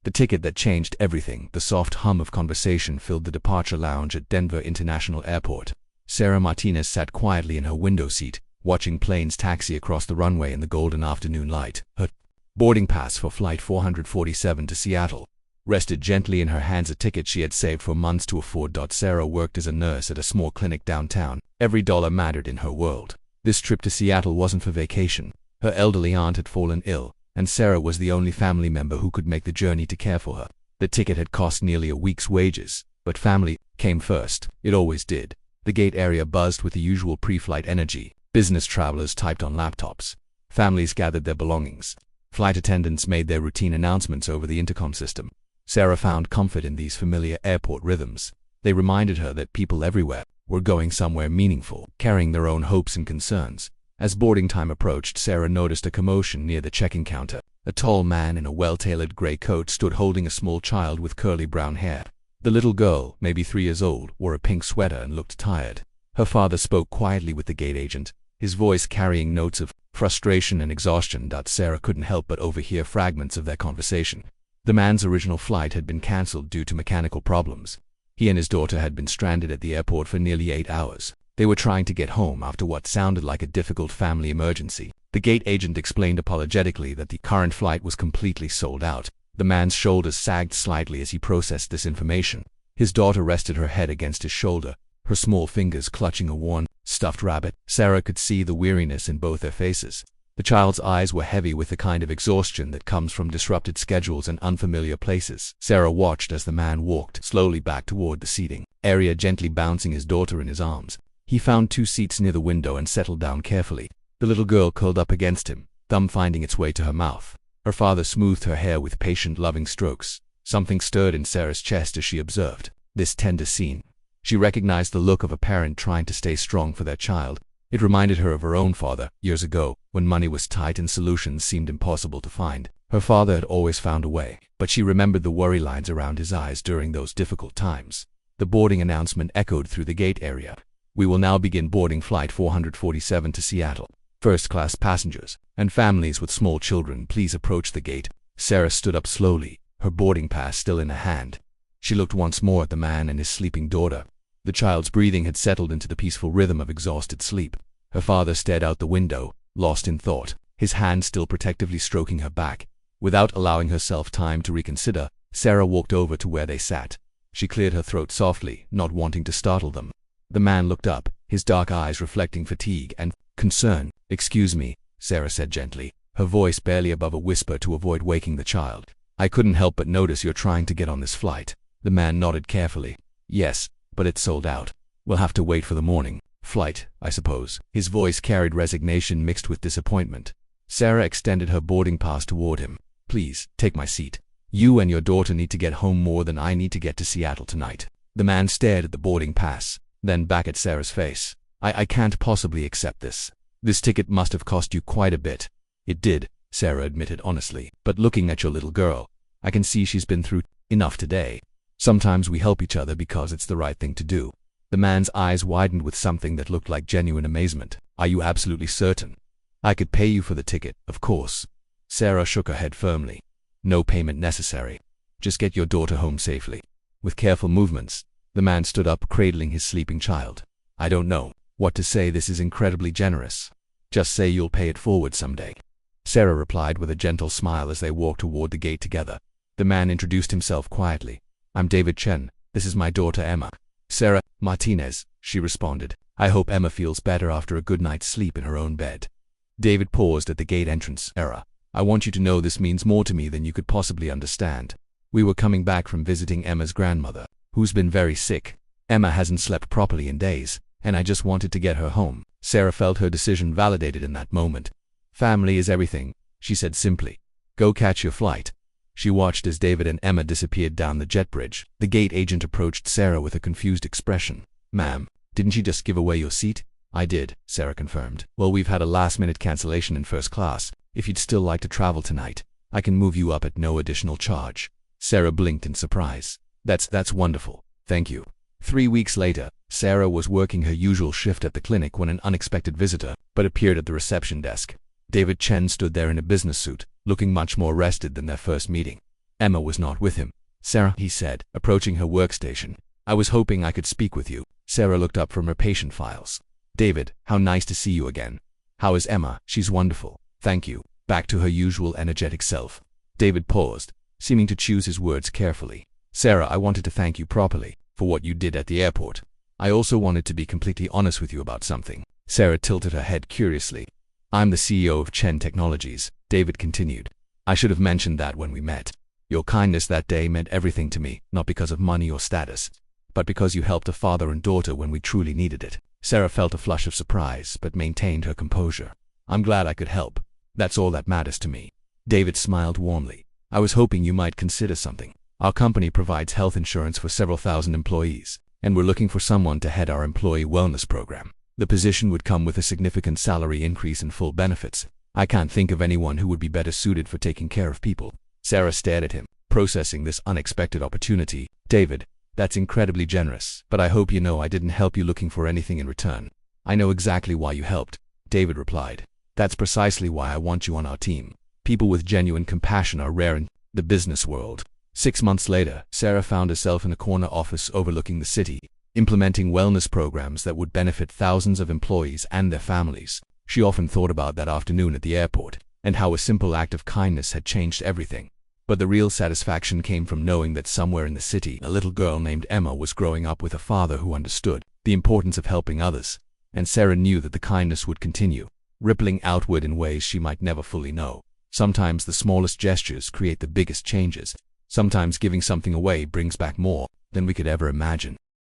The ticket that changed everything. The soft hum of conversation filled the departure lounge at Denver International Airport. Sarah Martinez sat quietly in her window seat, watching planes taxi across the runway in the golden afternoon light. Her boarding pass for Flight 447 to Seattle rested gently in her hands, a ticket she had saved for months to afford. Sarah worked as a nurse at a small clinic downtown. Every dollar mattered in her world. This trip to Seattle wasn't for vacation. Her elderly aunt had fallen ill, and Sarah was the only family member who could make the journey to care for her. The ticket had cost nearly a week's wages, but family came first. It always did. The gate area buzzed with the usual pre-flight energy. Business travelers typed on laptops. Families gathered their belongings. Flight attendants made their routine announcements over the intercom system. Sarah found comfort in these familiar airport rhythms. They reminded her that people everywhere were going somewhere meaningful, carrying their own hopes and concerns. As boarding time approached, Sarah noticed a commotion near the check-in counter. A tall man in a well-tailored gray coat stood holding a small child with curly brown hair. The little girl, maybe 3 years old, wore a pink sweater and looked tired. Her father spoke quietly with the gate agent, his voice carrying notes of frustration and exhaustion. Sarah couldn't help but overhear fragments of their conversation. The man's original flight had been cancelled due to mechanical problems. He and his daughter had been stranded at the airport for nearly 8 hours. They were trying to get home after what sounded like a difficult family emergency. The gate agent explained apologetically that the current flight was completely sold out. The man's shoulders sagged slightly as he processed this information. His daughter rested her head against his shoulder, her small fingers clutching a worn, stuffed rabbit. Sarah could see the weariness in both their faces. The child's eyes were heavy with the kind of exhaustion that comes from disrupted schedules and unfamiliar places. Sarah watched as the man walked slowly back toward the seating area, gently bouncing his daughter in his arms. He found 2 seats near the window and settled down carefully. The little girl curled up against him, thumb finding its way to her mouth. Her father smoothed her hair with patient, loving strokes. Something stirred in Sarah's chest as she observed this tender scene. She recognized the look of a parent trying to stay strong for their child. It reminded her of her own father, years ago, when money was tight and solutions seemed impossible to find. Her father had always found a way, but she remembered the worry lines around his eyes during those difficult times. The boarding announcement echoed through the gate area. We will now begin boarding Flight 447 to Seattle. First-class passengers and families with small children, please approach the gate. Sarah stood up slowly, her boarding pass still in her hand. She looked once more at the man and his sleeping daughter. The child's breathing had settled into the peaceful rhythm of exhausted sleep. Her father stared out the window, lost in thought, his hand still protectively stroking her back. Without allowing herself time to reconsider, Sarah walked over to where they sat. She cleared her throat softly, not wanting to startle them. The man looked up, his dark eyes reflecting fatigue and concern. "Excuse me," Sarah said gently, her voice barely above a whisper to avoid waking the child. "I couldn't help but notice you're trying to get on this flight." The man nodded carefully. "Yes, but it's sold out. We'll have to wait for the morning flight, I suppose." His voice carried resignation mixed with disappointment. Sarah extended her boarding pass toward him. "Please, take my seat. You and your daughter need to get home more than I need to get to Seattle tonight." The man stared at the boarding pass, then back at Sarah's face. I can't possibly accept this. This ticket must have cost you quite a bit." "It did," Sarah admitted honestly. "But looking at your little girl, I can see she's been through enough today. Sometimes we help each other because it's the right thing to do." The man's eyes widened with something that looked like genuine amazement. "Are you absolutely certain?" "I could pay you for the ticket, of course." Sarah shook her head firmly. "No payment necessary. Just get your daughter home safely." With careful movements, the man stood up, cradling his sleeping child. "I don't know what to say. This is incredibly generous. Just say you'll pay it forward someday." Sarah replied with a gentle smile as they walked toward the gate together. The man introduced himself quietly. "I'm David Chen. This is my daughter Emma." "Sarah Martinez," she responded. "I hope Emma feels better after a good night's sleep in her own bed." David paused at the gate entrance. "Sarah, I want you to know this means more to me than you could possibly understand. We were coming back from visiting Emma's grandmother, who's been very sick. Emma hasn't slept properly in days, and I just wanted to get her home." Sarah felt her decision validated in that moment. "Family is everything," she said simply. "Go catch your flight." She watched as David and Emma disappeared down the jet bridge. The gate agent approached Sarah with a confused expression. "Ma'am, didn't you just give away your seat?" "I did," Sarah confirmed. "Well, we've had a last-minute cancellation in first class. If you'd still like to travel tonight, I can move you up at no additional charge." Sarah blinked in surprise. That's wonderful. Thank you." 3 weeks later, Sarah was working her usual shift at the clinic when an unexpected visitor appeared at the reception desk. David Chen stood there in a business suit, looking much more rested than their first meeting. Emma was not with him. Sarah, he said, approaching her workstation. I was hoping I could speak with you. Sarah looked up from her patient files. David, how nice to see you again. How is Emma? She's wonderful. Thank you. Back to her usual energetic self. David paused, seeming to choose his words carefully. Sarah, I wanted to thank you properly for what you did at the airport. I also wanted to be completely honest with you about something. Sarah tilted her head curiously. I'm the CEO of Chen Technologies, David continued. I should have mentioned that when we met. Your kindness that day meant everything to me, not because of money or status, but because you helped a father and daughter when we truly needed it. Sarah felt a flush of surprise, but maintained her composure. I'm glad I could help. That's all that matters to me. David smiled warmly. I was hoping you might consider something. Our company provides health insurance for several thousand employees, and we're looking for someone to head our employee wellness program. The position would come with a significant salary increase and full benefits. I can't think of anyone who would be better suited for taking care of people. Sarah stared at him, processing this unexpected opportunity. David, that's incredibly generous, but I hope you know I didn't help you looking for anything in return. I know exactly why you helped, David replied. That's precisely why I want you on our team. People with genuine compassion are rare in the business world. 6 months later, Sarah found herself in a corner office overlooking the city, implementing wellness programs that would benefit thousands of employees and their families. She often thought about that afternoon at the airport, and how a simple act of kindness had changed everything. But the real satisfaction came from knowing that somewhere in the city, a little girl named Emma was growing up with a father who understood the importance of helping others. And Sarah knew that the kindness would continue, rippling outward in ways she might never fully know. Sometimes the smallest gestures create the biggest changes. Sometimes giving something away brings back more than we could ever imagine.